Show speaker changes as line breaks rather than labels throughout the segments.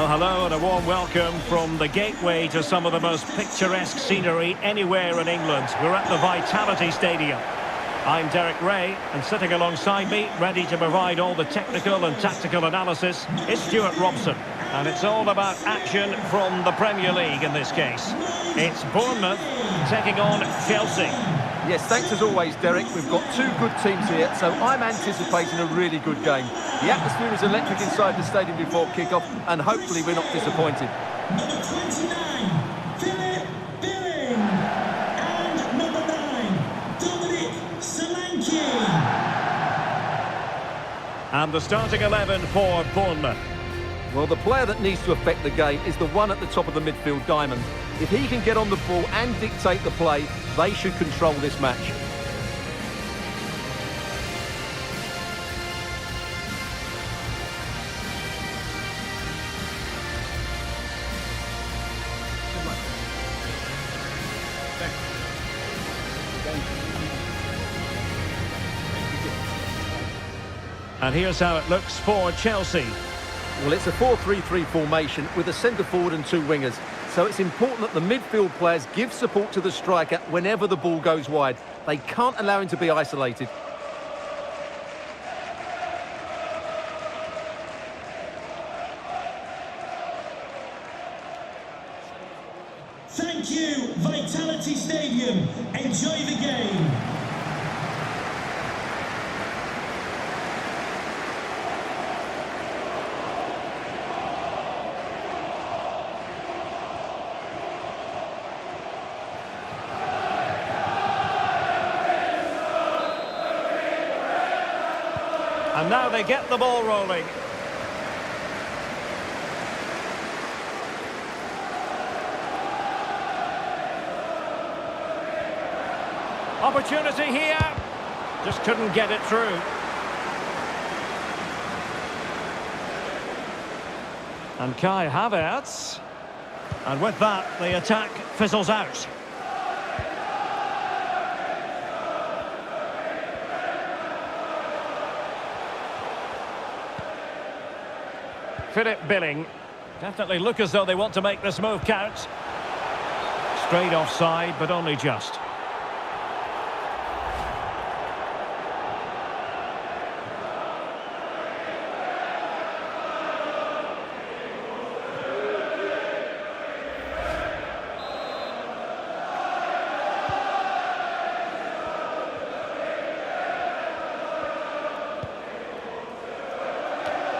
Well, hello and a warm welcome from the gateway to some of the most picturesque scenery anywhere in England. We're at the Vitality Stadium. I'm Derek Ray, and sitting alongside me, ready to provide all the technical and tactical analysis, is Stuart Robson. And it's all about action from the Premier League in this case. It's Bournemouth taking on Chelsea.
Yes, thanks as always, Derek. We've got two good teams here, so I'm anticipating a really good game. The atmosphere is electric inside the stadium before kick-off, and hopefully we're not disappointed.
Number 29, Philip Billing. And number 9, Dominic Solanke.
And the starting 11 for Bournemouth.
Well, the player that needs to affect the game is the one at the top of the midfield diamond. If he can get on the ball and dictate the play, they should control this match.
And here's how it looks for Chelsea.
Well, it's a 4-3-3 formation with a centre forward and two wingers. So it's important that the midfield players give support to the striker whenever the ball goes wide. They can't allow him to be isolated.
Thank you, Vitality Stadium. Enjoy the game.
And now they get the ball rolling. Opportunity here. Just couldn't get it through. And Kai Havertz. And with that, the attack fizzles out. Philip Billing. Definitely look as though they want to make this move count. Straight offside, but only just.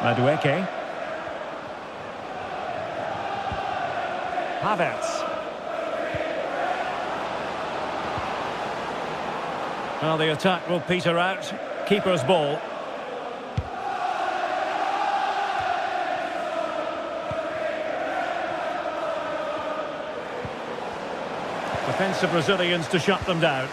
Madueke. Havertz. Well, the attack will peter out. Keeper's ball. Defensive Brazilians to shut them down.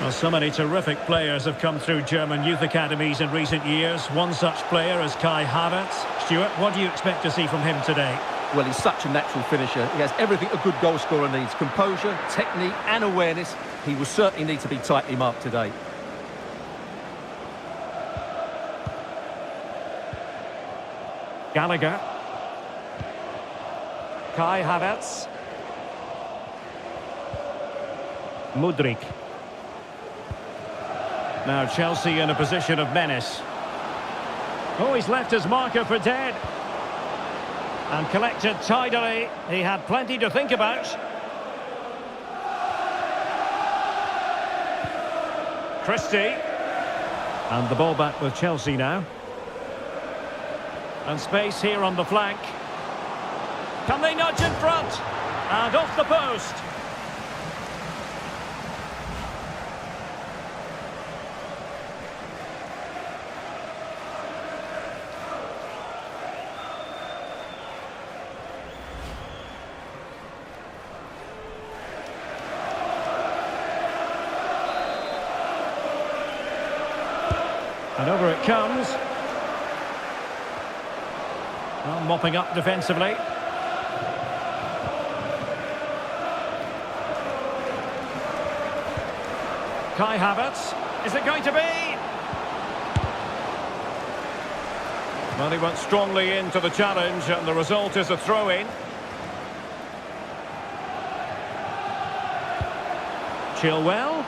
Well, so many terrific players have come through German youth academies in recent years. One such player is Kai Havertz. Stuart, what do you expect to see from him today?
Well, he's such a natural finisher. He has everything a good goal scorer needs. Composure, technique and awareness. He will certainly need to be tightly marked today.
Gallagher. Kai Havertz. Mudryk. Now Chelsea in a position of menace. Oh, he's left his marker for dead. And collected tidily. He had plenty to think about. Christie. And the ball back with Chelsea now. And space here on the flank. Can they nudge in front? And off the post. And over it comes. Well, mopping up defensively. Kai Havertz. Is it going to be? Well, he went strongly into the challenge, and the result is a throw-in. Chilwell.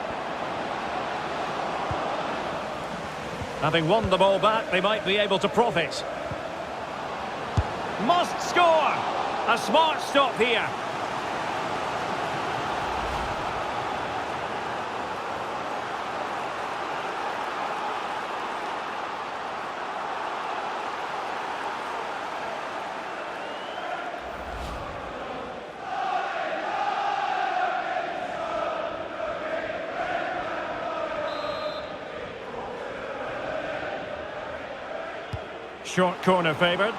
Having won the ball back, they might be able to profit. Must score! A smart stop here. Short corner favoured.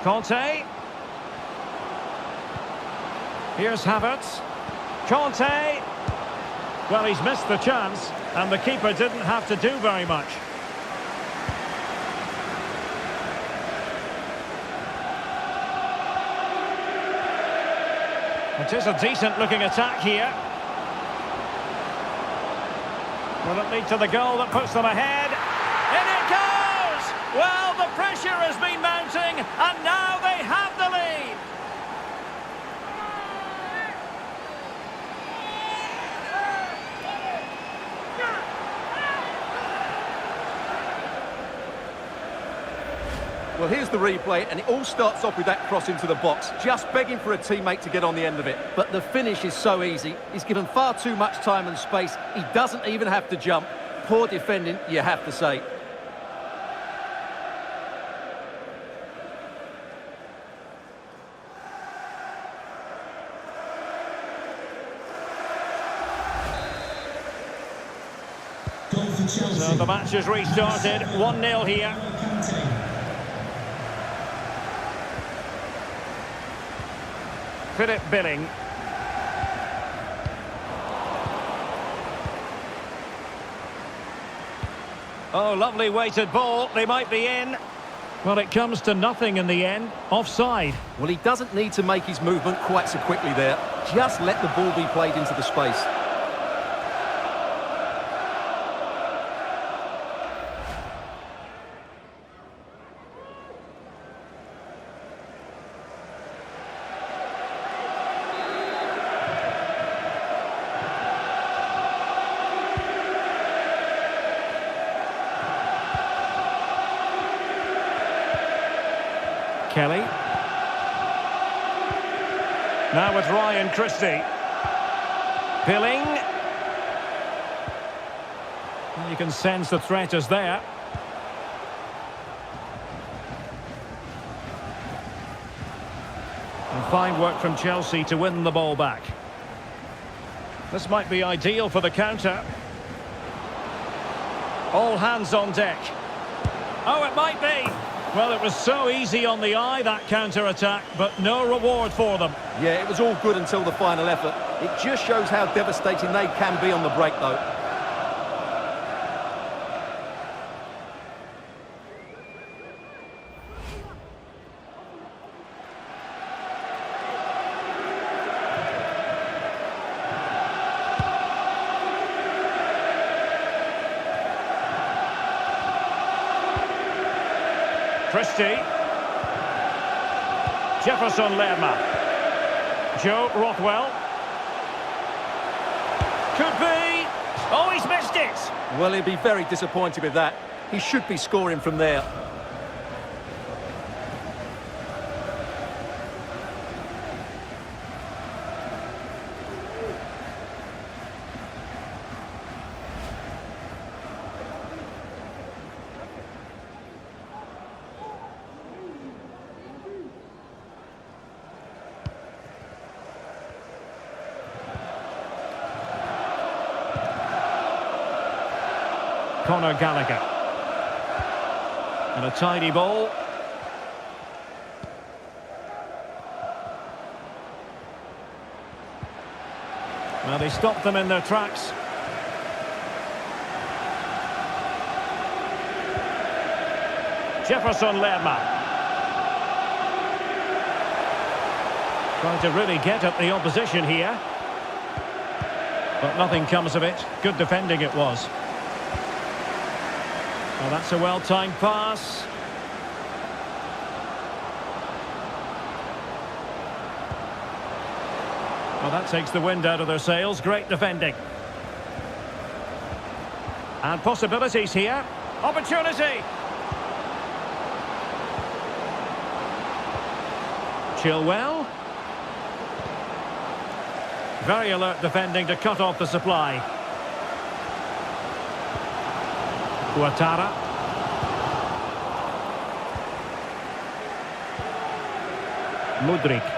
Conte. Here's Havertz. Conte. Well, he's missed the chance, and the keeper didn't have to do very much. It is a decent-looking attack here. Will it lead to the goal that puts them ahead? In it goes! Well, the pressure has been mounting, and now they have the lead.
Well, here's the replay, and it all starts off with that cross into the box, just begging for a teammate to get on the end of it. But the finish is so easy. He's given far too much time and space. He doesn't even have to jump. Poor defending, you have to say.
Goal for Chelsea.
So the match has restarted. 1-0 here. Philip Billing. Oh, lovely weighted ball. They might be in. Well, it comes to nothing in the end. Offside.
Well, he doesn't need to make his movement quite so quickly there. Just let the ball be played into the space.
Kelly. Now with Ryan Christie. Billing. Well, you can sense the threat is there. And fine work from Chelsea to win the ball back. This might be ideal for the counter. All hands on deck. Oh, it might be. Well, it was so easy on the eye, that counter-attack, but no reward for them.
Yeah, it was all good until the final effort. It just shows how devastating they can be on the break, though.
Christie. Jefferson Lerma. Joe Rothwell. Could be. Oh, he's missed it.
Well, he'll be very disappointed with that. He should be scoring from there.
Conor Gallagher. And a tidy ball. Well, they stopped them in their tracks. Jefferson Lerma. Trying to really get at the opposition here. But nothing comes of it. Good defending it was. Well, that's a well-timed pass. Well, that takes the wind out of their sails. Great defending. And possibilities here. Opportunity. Chilwell. Very alert defending to cut off the supply. Ouattara. Mudryk.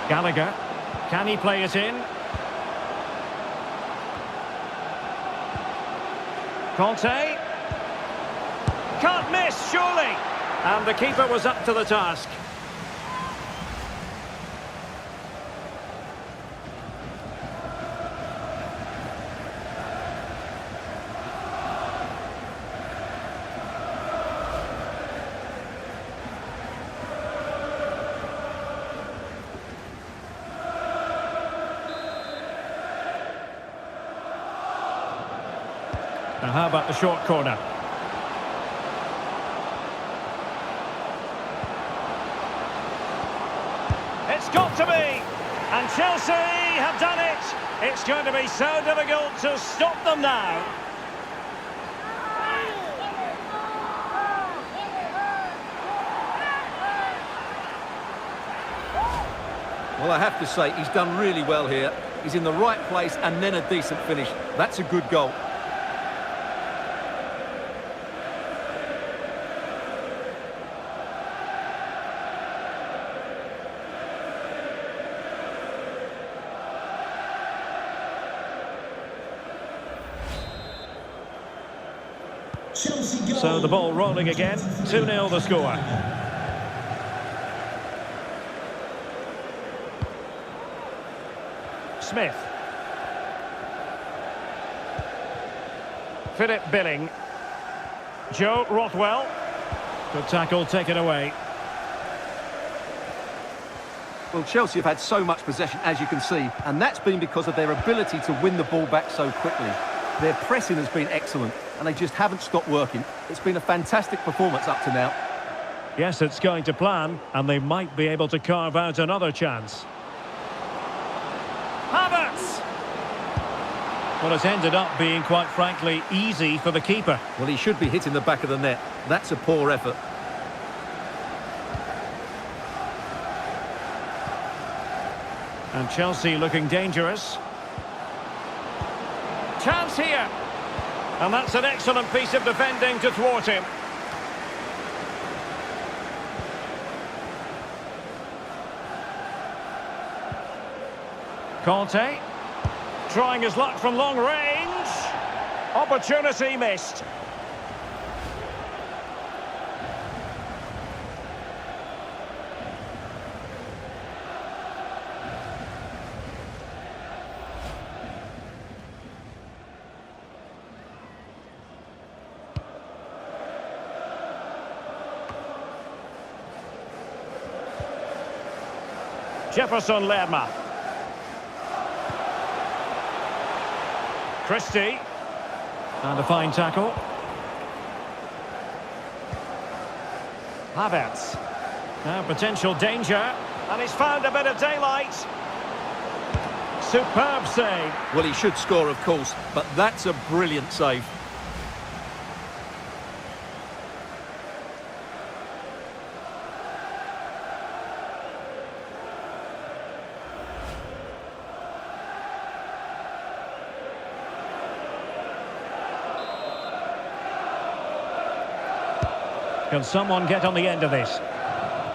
Gallagher. Can he play it in? Conte. Can't miss, surely. And the keeper was up to the task. Now how about the short corner? It's got to be! And Chelsea have done it! It's going to be so difficult to stop them now.
Well, I have to say, he's done really well here. He's in the right place and then a decent finish. That's a good goal.
So the ball rolling again. 2-0 the score. Smith. Philip Billing. Joe Rothwell. Good tackle taken away.
Well, Chelsea have had so much possession, as you can see, and that's been because of their ability to win the ball back so quickly. Their pressing has been excellent, and they just haven't stopped working. It's been a fantastic performance up to now.
Yes, it's going to plan, and they might be able to carve out another chance. Havertz! Well, it's ended up being, quite frankly, easy for the keeper.
Well, he should be hitting the back of the net. That's a poor effort.
And Chelsea looking dangerous. Chance here. And that's an excellent piece of defending to thwart him. Conte. Trying his luck from long range. Opportunity missed. Jefferson Lerma. Christie. And a fine tackle. Havertz. Now potential danger. And he's found a bit of daylight. Superb save.
Well, he should score, of course, but that's a brilliant save.
Can someone get on the end of this?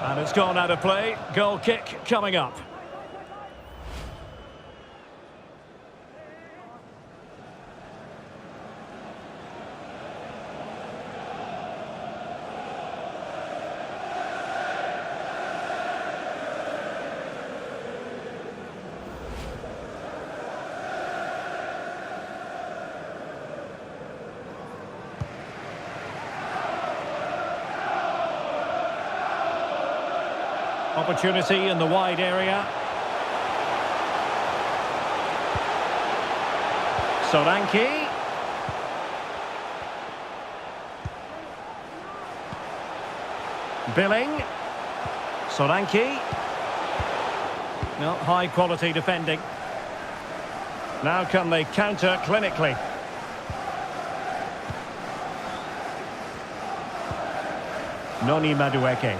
And it's gone out of play. Goal kick coming up. Opportunity in the wide area. Solanke. Billing. Solanke. No, high quality defending. Now can they counter clinically? Noni Madueke.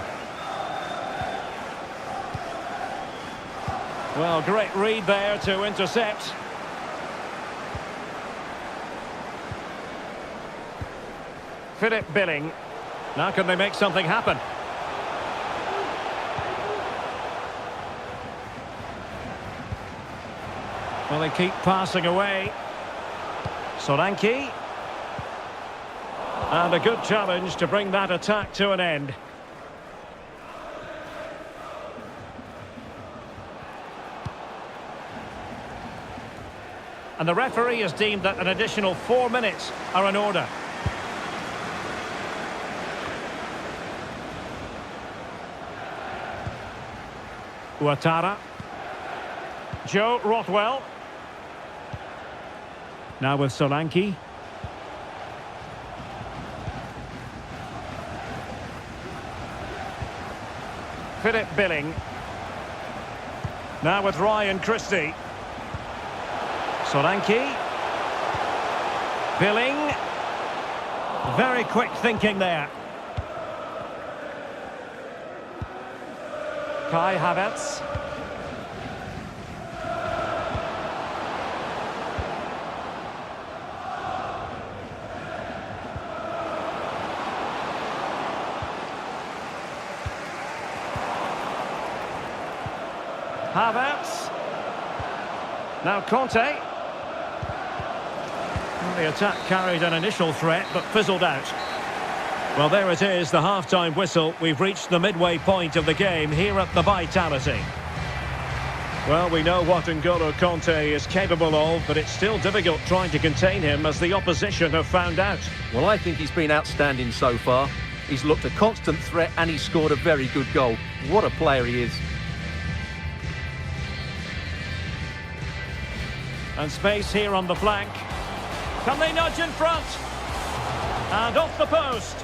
Well, great read there to intercept. Philip Billing. Now can they make something happen? Well, they keep passing away. Solanke. And a good challenge to bring that attack to an end. And the referee has deemed that an additional 4 minutes are in order. Ouattara. Joe Rothwell. Now with Solanke. Philip Billing. Now with Ryan Christie. Solanke. Billing. Very quick thinking there. Kai Havertz. Havertz. Now Conte. Well, the attack carried an initial threat but fizzled out. Well, there it is, the half-time whistle. We've reached the midway point of the game here at the Vitality. Well, we know what N'Golo Conte is capable of, but it's still difficult trying to contain him, as the opposition have found out.
Well, I think he's been outstanding so far. He's looked a constant threat and he's scored a very good goal. What a player he is.
And space here on the flank. Can they nudge in front? And off the post.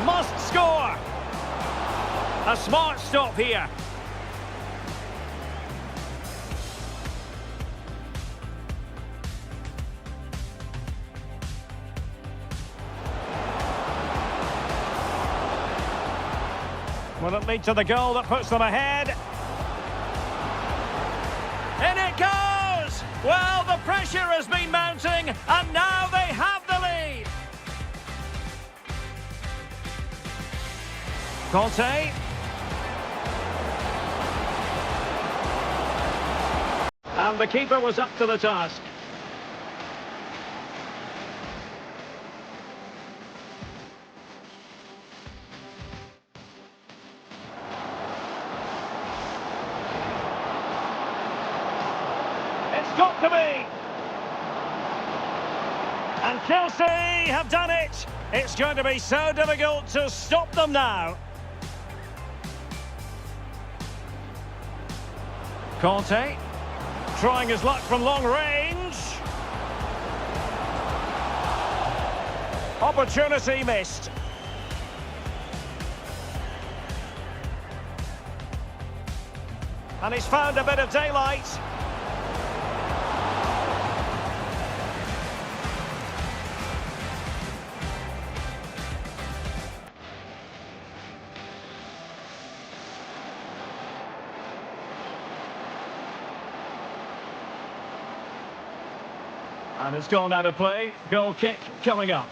Must score. A smart stop here. Will it lead to the goal that puts them ahead? In it goes! Well, the pressure has been mounting, and now they have the lead. Conte. And the keeper was up to the task. Got to be. And Chelsea have done it. It's going to be so difficult to stop them now. Conte trying his luck from long range. Opportunity missed. And he's found a bit of daylight. And it's gone out of play. Goal kick coming up.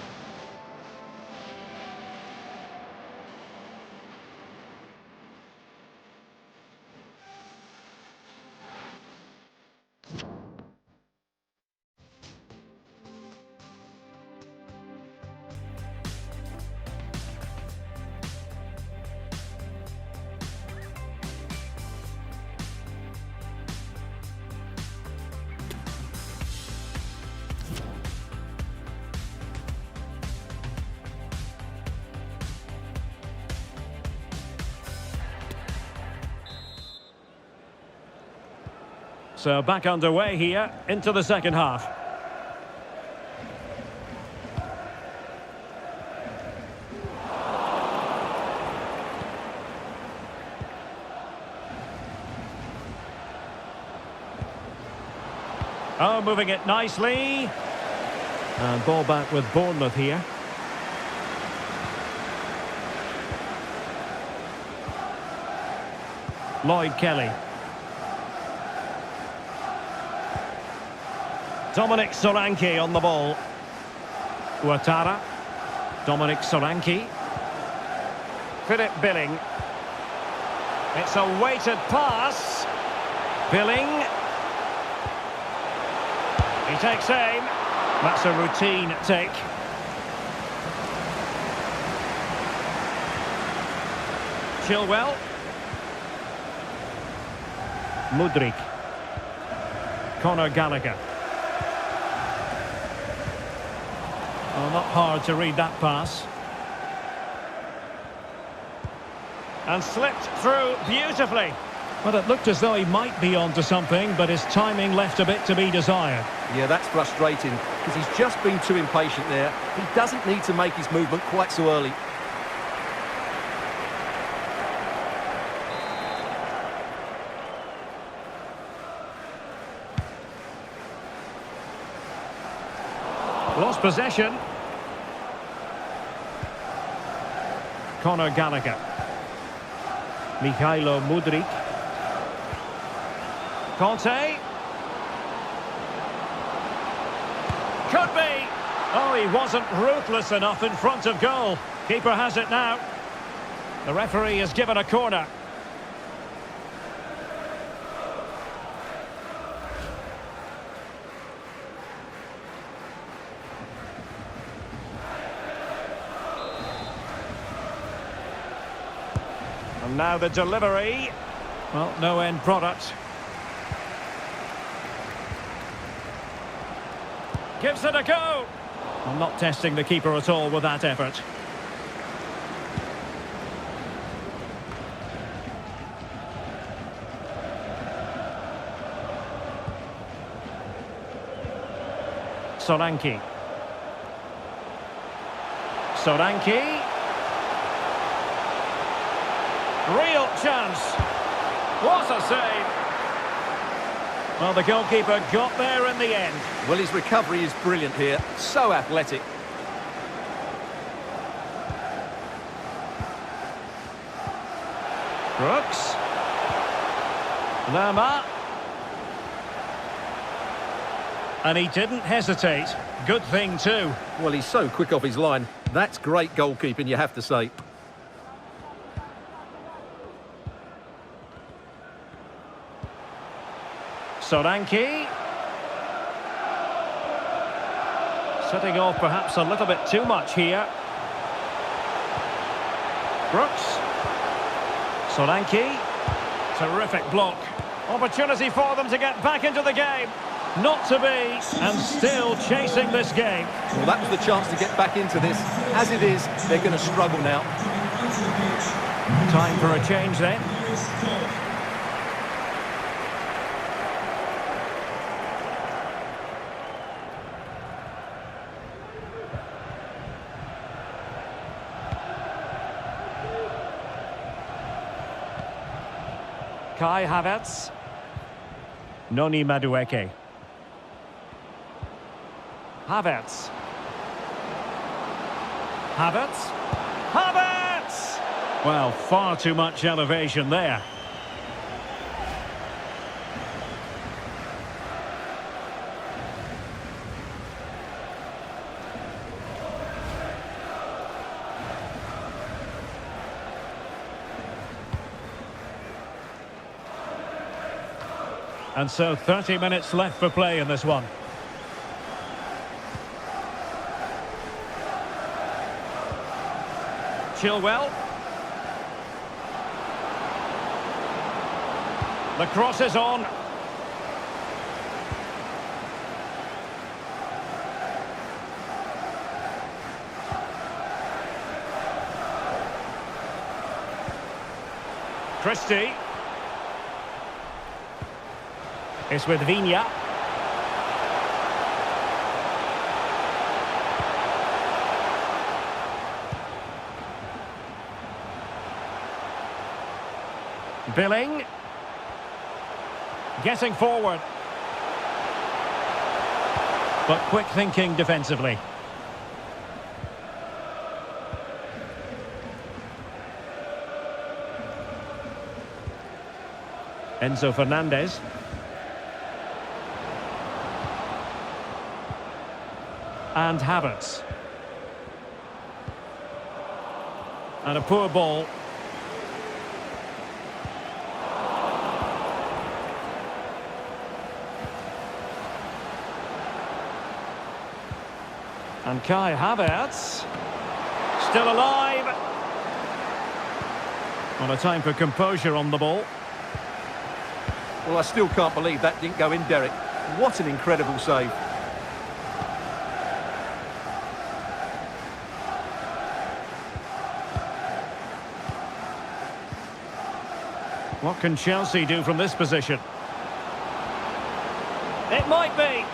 So back underway here into the second half. Oh, moving it nicely. And ball back with Bournemouth here. Lloyd Kelly. Dominic Solanke on the ball. Ouattara. Dominic Solanke. Philip Billing. It's a weighted pass. Billing. He takes aim. That's a routine take. Chilwell. Mudryk. Conor Gallagher. Well, not hard to read that pass. And slipped through beautifully. Well, it looked as though he might be onto something, but his timing left a bit to be desired.
Yeah, that's frustrating, because he's just been too impatient there. He doesn't need to make his movement quite so early.
Lost possession. Conor Gallagher. Mikhailo Mudryk. Conte. Could be. Oh, he wasn't ruthless enough in front of goal. Keeper has it now. The referee has given a corner. And now the delivery. Well, no end product. Gives it a go. Well, not testing the keeper at all with that effort. Solanke. Solanke. Real chance. What a save. Well, the goalkeeper got there in the end.
Well, his recovery is brilliant here. So athletic.
Brooks. Lerma. And he didn't hesitate. Good thing too.
Well, he's so quick off his line. That's great goalkeeping, you have to say.
Solanke. Setting off perhaps a little bit too much here. Brooks. Solanke. Terrific block. Opportunity for them to get back into the game. Not to be, and still chasing this game.
Well, that was the chance to get back into this. As it is, they're going to struggle now.
Time for a change then. Kai Havertz. Noni Madueke. Havertz. Havertz. Havertz! Well, far too much elevation there. And so 30 minutes left for play in this one. Chilwell. The cross is on. Christie. It's with Viña. Billing. Getting forward. But quick thinking defensively. Enzo Fernandez. And Havertz. And a poor ball. And Kai Havertz. Still alive. On a time for composure on the ball.
Well, I still can't believe that didn't go in, Derek. What an incredible save.
What can Chelsea do from this position? It might be.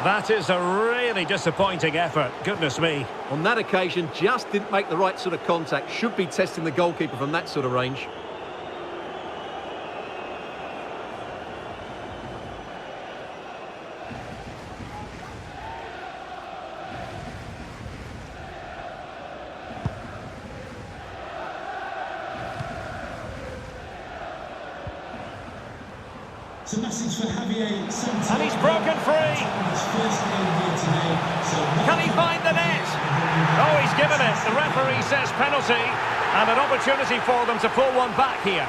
That is a really disappointing effort. Goodness me.
On that occasion, just didn't make the right sort of contact. Should be testing the goalkeeper from that sort of range.
It's a message for Javier Santos.
And he's broken free.
His first game here today. So
Can he find the net? Oh, he's given it. The referee says penalty. And an opportunity for them to pull one back here.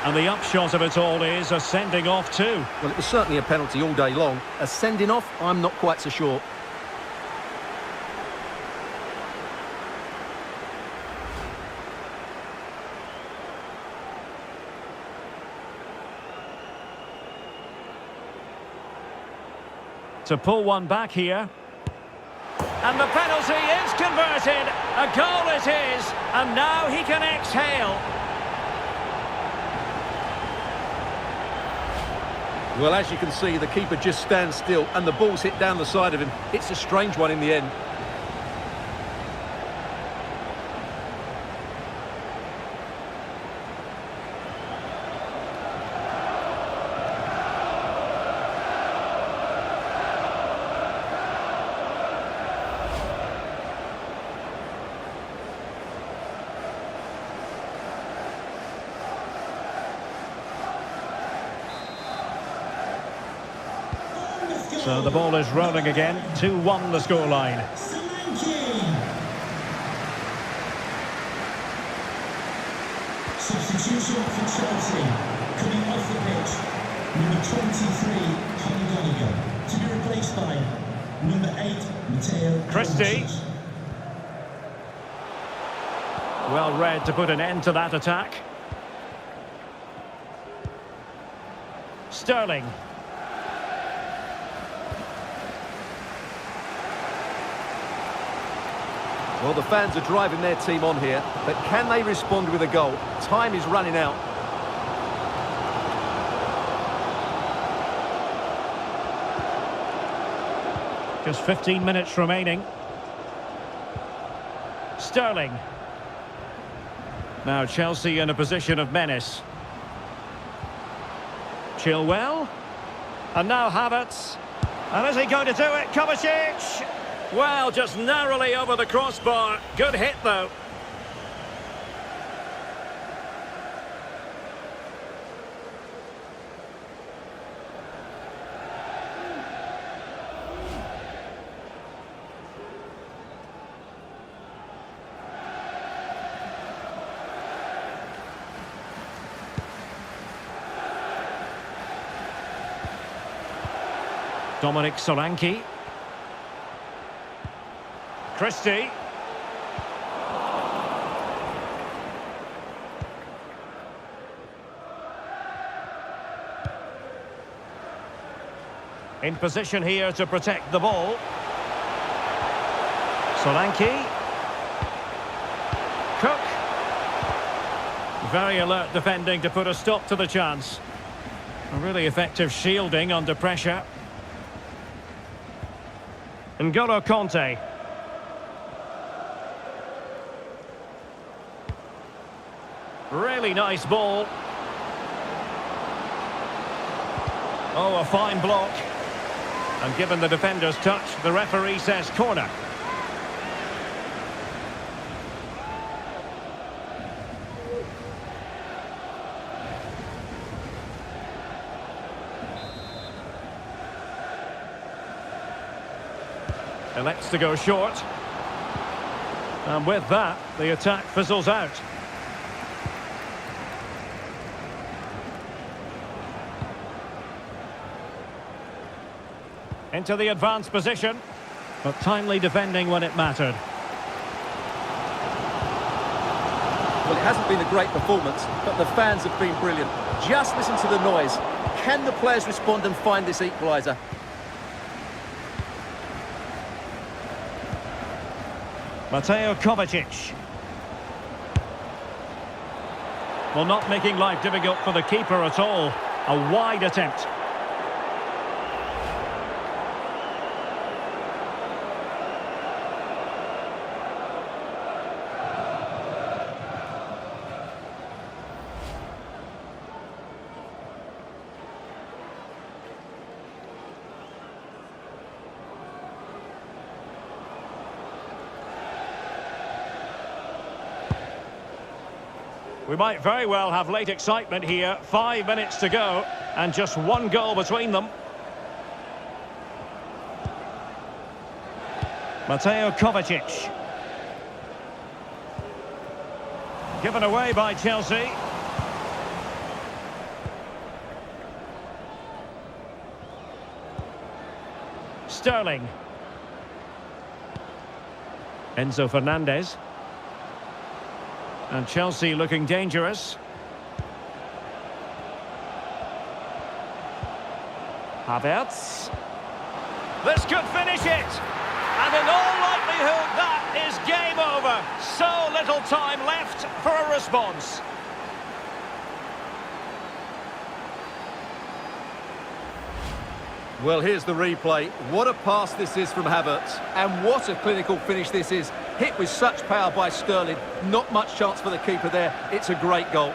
And the upshot of it all is a sending off too.
Well, it was certainly a penalty all day long. A sending off, I'm not quite so sure.
To pull one back here. And the penalty is converted. A goal it is. And now he can exhale.
Well, as you can see, the keeper just stands still and the ball's hit down the side of him. It's a strange one in the end.
So the ball is rolling again. 2-1 the scoreline.
substitution for Chelsea. Coming off the pitch, number 23, Conor Gallagher. To be replaced by number 8, Matteo
Christie.
Kovacic.
Well read to put an end to that attack. Sterling.
Well, the fans are driving their team on here, but can they respond with a goal? Time is running out.
Just 15 minutes remaining. Sterling. Now Chelsea in a position of menace. Chilwell. And now Havertz. And is he going to do it? Kovacic! Well, just narrowly over the crossbar. Good hit, though. Dominic Solanke. Christie. In position here to protect the ball. Solanke. Cook. Very alert defending to put a stop to the chance. A really effective shielding under pressure. N'Golo Conte. Really nice ball. Oh, a fine block. And given the defender's touch, the referee says corner. Elects to go short. And with that, the attack fizzles out. Into the advanced position, but timely defending when it mattered.
Well, it hasn't been a great performance, but the fans have been brilliant. Just listen to the noise. Can the players respond and find this equaliser?
Mateo Kovacic. Well, not making life difficult for the keeper at all. A wide attempt. We might very well have late excitement here. 5 minutes to go, and just one goal between them. Mateo Kovacic. Given away by Chelsea. Sterling. Enzo Fernandez. And Chelsea looking dangerous. Havertz. This could finish it. And in all likelihood, that is game over. So little time left for a response.
Well, here's the replay. What a pass this is from Havertz. And what a clinical finish this is. Hit with such power by Sterling. Not much chance for the keeper there. It's a great goal.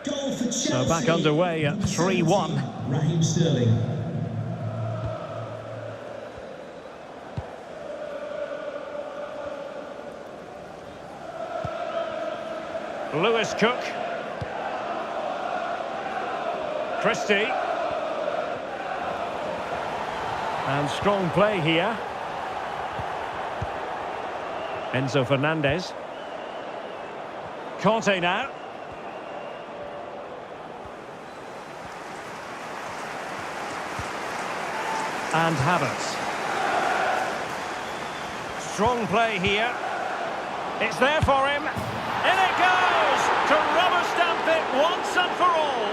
Goal for Chelsea.
So back underway at 3-1.
Raheem Sterling.
Lewis Cook. Christie. And strong play here. Enzo Fernandez. Conte now. And Havertz. Strong play here. It's there for him. In it goes! To rubber stamp it once and for all.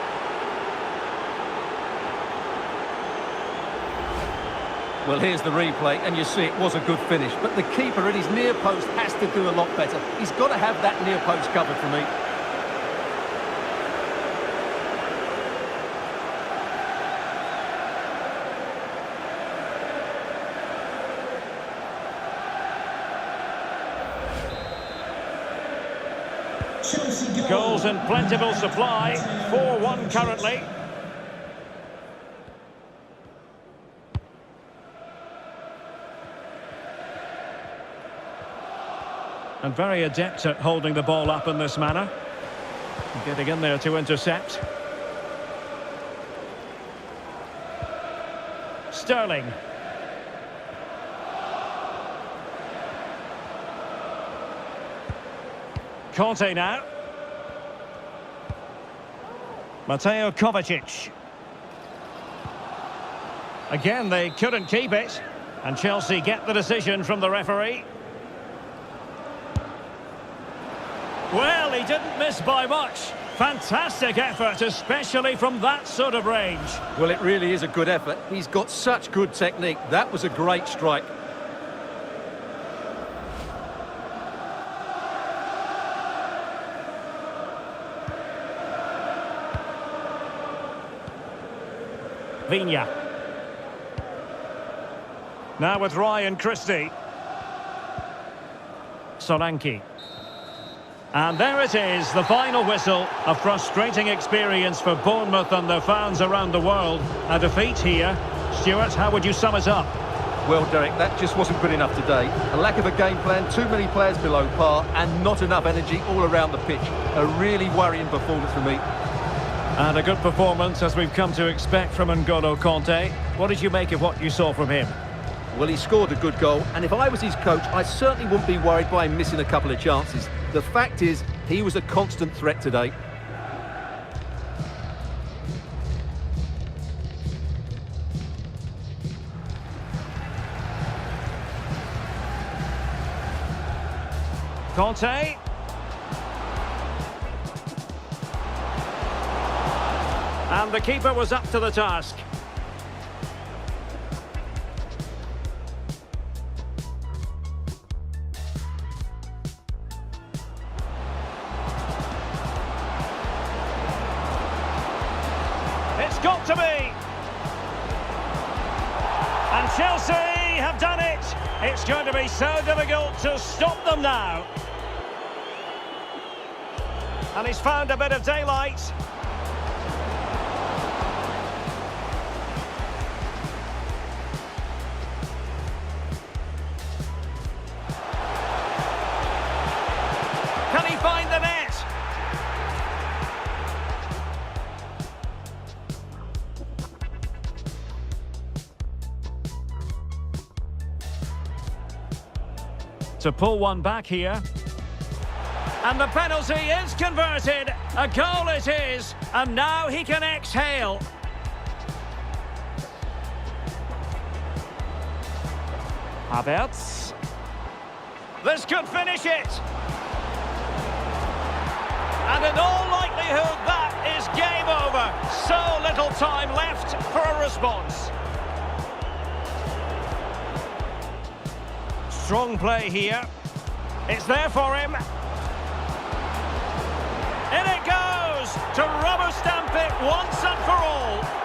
Well, here's the replay, and you see it was a good finish. But the keeper at his near post has to do a lot better. He's got to have that near post covered for me.
Goals in plentiful supply. 4-1 currently. And very adept at holding the ball up in this manner. Getting in there to intercept. Sterling. Conte now. Mateo Kovacic. Again, they couldn't keep it. And Chelsea get the decision from the referee. Well, he didn't miss by much. Fantastic effort, especially from that sort of range.
Well, it really is a good effort. He's got such good technique. That was a great strike.
Viña. Now with Ryan Christie. Solanke. And there it is, the final whistle. A frustrating experience for Bournemouth and their fans around the world. A defeat here. Stuart, how would you sum it up?
Well, Derek, that just wasn't good enough today. A lack of a game plan, too many players below par, and not enough energy all around the pitch. A really worrying performance for me.
And a good performance, as we've come to expect from N'Golo Kanté. What did you make of what you saw from him?
Well, he scored a good goal, and if I was his coach, I certainly wouldn't be worried by him missing a couple of chances. The fact is, he was a constant threat today.
Kanté. And the keeper was up to the task. It's got to be. And Chelsea have done it. It's going to be so difficult to stop them now. And he's found a bit of daylight. Can he find the net? To pull one back here. And the penalty is converted. A goal it is. And now he can exhale. Havertz. This could finish it. And in all likelihood, that is game over. So little time left for a response. Strong play here. It's there for him. In it goes to rubber stamp it once and for all.